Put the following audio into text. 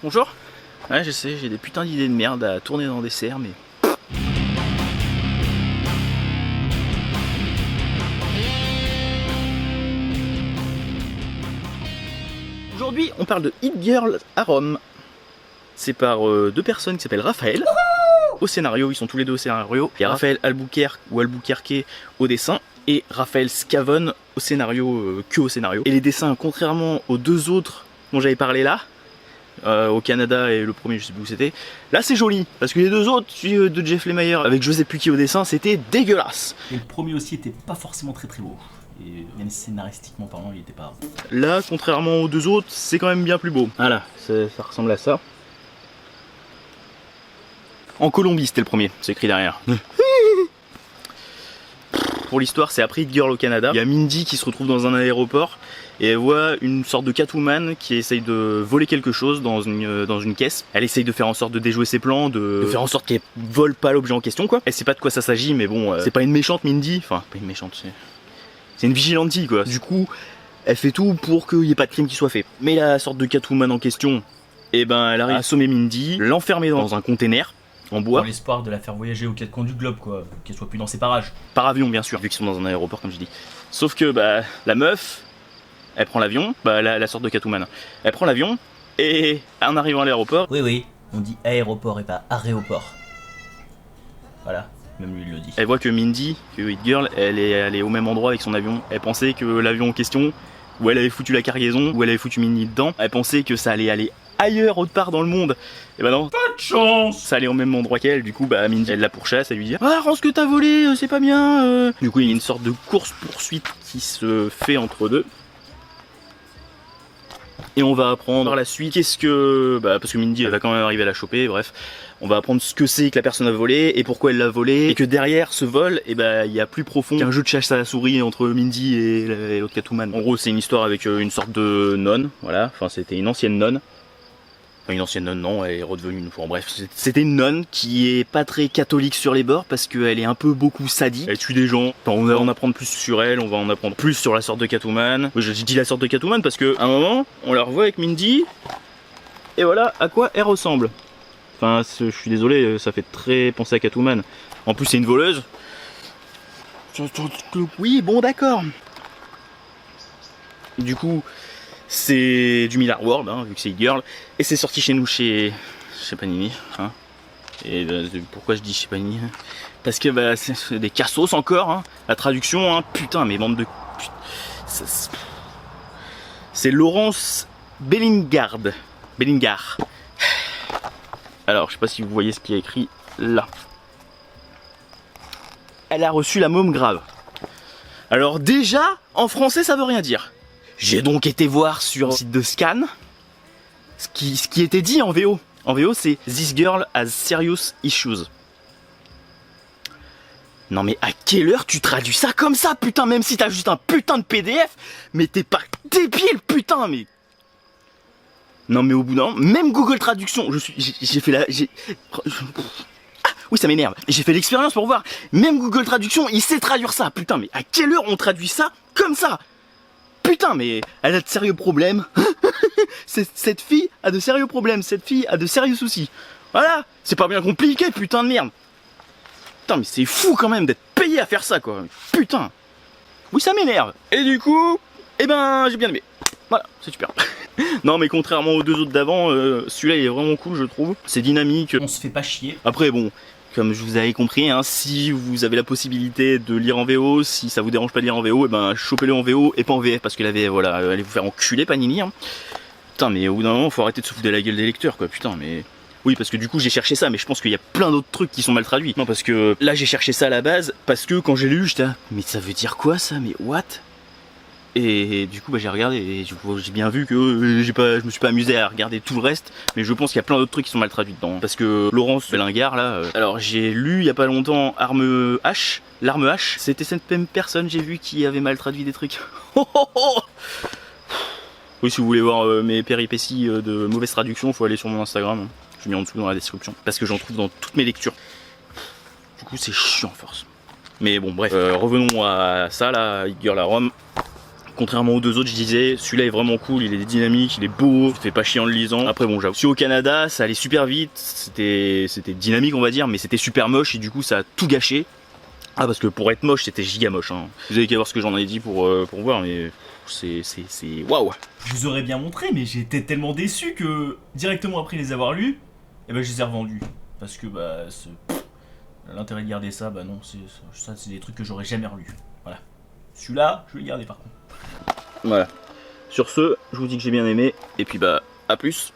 Bonjour. Ouais, je sais, j'ai des putains d'idées de merde à tourner dans des serres, mais... Aujourd'hui, on parle de Hit Girl à Rome. C'est par deux personnes qui s'appellent Raphaël. Au scénario, ils sont tous les deux au scénario. Il y a Raphaël Albuquerque ou Albuquerque au dessin et Raphaël Scavone au scénario, que au scénario. Et les dessins, contrairement aux deux autres dont j'avais parlé là, au Canada et le premier je sais plus où c'était, là c'est joli parce que les deux autres, celui de Jeff Lemire avec je sais plus qui au dessin, c'était dégueulasse. Et le premier aussi était pas forcément très beau. Et même scénaristiquement parlant, il était pas... Là, contrairement aux deux autres, c'est quand même bien plus beau. Voilà, ça ressemble à ça. En Colombie, c'était le premier, c'est écrit derrière. Pour l'histoire, c'est après Hit Girl au Canada. Il y a Mindy qui se retrouve dans un aéroport et elle voit une sorte de Catwoman qui essaye de voler quelque chose dans une caisse. Elle essaye de faire en sorte de déjouer ses plans, de faire en sorte qu'elle vole pas l'objet en question, quoi. Elle sait pas de quoi ça s'agit, mais bon, c'est pas une méchante Mindy. Enfin, pas une méchante, c'est une vigilante, quoi. Du coup, elle fait tout pour qu'il n'y ait pas de crime qui soit fait. Mais la sorte de Catwoman en question, eh ben, elle arrive à assommer Mindy, l'enfermer dans un container en bois. Dans l'espoir de la faire voyager aux quatre coins du globe, quoi. Qu'elle soit plus dans ses parages. Par avion, bien sûr, vu qu'ils sont dans un aéroport, comme je dis. Sauf que, bah, la meuf, elle prend l'avion, bah, la sorte de Catwoman. Elle prend l'avion, et en arrivant à l'aéroport... Oui, on dit aéroport et pas aéroport. Voilà. Même lui il le dit. Elle voit que Mindy, que Hit Girl, elle est au même endroit avec son avion. Elle pensait que l'avion en question, où elle avait foutu la cargaison, où elle avait foutu Mindy dedans, elle pensait que ça allait aller ailleurs, autre part dans le monde. Et bah non, pas de chance. Ça allait au même endroit qu'elle, du coup bah Mindy elle la pourchasse, elle lui dit ah rends ce que t'as volé, c'est pas bien. Du coup il y a une sorte de course-poursuite qui se fait entre deux. Et on va apprendre par la suite qu'est-ce que... Bah, parce que Mindy elle va quand même arriver à la choper, bref. On va apprendre ce que c'est que la personne a volé et pourquoi elle l'a volé. Et que derrière ce vol, et bah, il y a plus profond qu'un jeu de chasse à la souris entre Mindy et l'autre Catwoman. En gros c'est une histoire avec une sorte de nonne, voilà. Enfin c'était une ancienne nonne. Enfin une ancienne nonne non, elle est redevenue une fois. Bref, c'était une nonne qui est pas très catholique sur les bords parce qu'elle est un peu beaucoup sadique. Elle tue des gens. Enfin, on va en apprendre plus sur elle, on va en apprendre plus sur la sorte de Catwoman. Je dis la sorte de Catwoman parce que à un moment, on la revoit avec Mindy. Et voilà à quoi elle ressemble. Enfin, je suis désolé, ça fait très penser à Catwoman. En plus, c'est une voleuse. Oui, bon, d'accord. Du coup, c'est du Miller World, hein, vu que c'est Hit Girl. Et c'est sorti chez nous, chez Panini. Hein. Et pourquoi je dis chez Panini? Parce que bah, c'est des cassos encore. Hein. La traduction, hein, putain, mais bande de... C'est Laurence Bellingard. Alors, je sais pas si vous voyez ce qui est écrit là. Elle a reçu la môme grave. Alors déjà, en français, ça veut rien dire. J'ai donc été voir sur le site de Scan ce qui était dit en VO. En VO, c'est This girl has serious issues. Non mais à quelle heure tu traduis ça comme ça, putain, même si t'as juste un putain de PDF, mais t'es pas débile, putain, mais... Non mais au bout d'un moment, même Google Traduction, j'ai fait la... Ah oui ça m'énerve, j'ai fait l'expérience pour voir, même Google Traduction il sait traduire ça, putain mais à quelle heure on traduit ça comme ça? Putain mais elle a de sérieux problèmes, cette fille a de sérieux problèmes, cette fille a de sérieux soucis, voilà, c'est pas bien compliqué putain de merde. Putain mais c'est fou quand même d'être payé à faire ça quoi, putain. Oui ça m'énerve, et du coup, eh ben j'ai bien aimé, voilà, c'est super. Non mais contrairement aux deux autres d'avant, celui-là il est vraiment cool je trouve, c'est dynamique. On se fait pas chier. Après bon, comme je vous avais compris, hein, si vous avez la possibilité de lire en VO, si ça vous dérange pas de lire en VO, et ben chopez-le en VO et pas en VF, parce que la VF voilà, allez vous faire enculer Panini. Hein. Putain mais au bout d'un moment faut arrêter de se foutre de la gueule des lecteurs quoi, putain mais... Oui parce que du coup j'ai cherché ça, mais je pense qu'il y a plein d'autres trucs qui sont mal traduits. Non parce que là j'ai cherché ça à la base, parce que quand j'ai lu j'étais mais ça veut dire quoi ça, mais what? Et du coup bah, j'ai regardé et j'ai bien vu que je me suis pas amusé à regarder tout le reste, mais je pense qu'il y a plein d'autres trucs qui sont mal traduits dedans. Parce que Laurence Bellingard là, alors j'ai lu il y a pas longtemps l'arme H, c'était cette même personne j'ai vu qui avait mal traduit des trucs. Oui si vous voulez voir mes péripéties de mauvaise traduction, faut aller sur mon Instagram, je mets en dessous dans la description, parce que j'en trouve dans toutes mes lectures. Du coup c'est chiant à force. Mais bon bref, revenons à ça là, Hit Girl à Rome. contrairement aux deux autres, je disais, celui-là est vraiment cool, il est dynamique, il est beau, il fait pas chier en le lisant. Après bon, j'avoue, celui au Canada, ça allait super vite, c'était dynamique on va dire, mais c'était super moche et du coup ça a tout gâché. Ah parce que pour être moche, c'était giga moche. Hein. Vous avez qu'à voir ce que j'en ai dit pour voir, mais c'est waouh. Je vous aurais bien montré, mais j'étais tellement déçu que directement après les avoir lus, et ben je les ai revendus. Parce que bah l'intérêt de garder ça, bah non, ça c'est des trucs que j'aurais jamais relus. Voilà. Celui-là, je vais le garder par contre. Voilà. Sur ce, je vous dis que j'ai bien aimé, et puis bah à plus.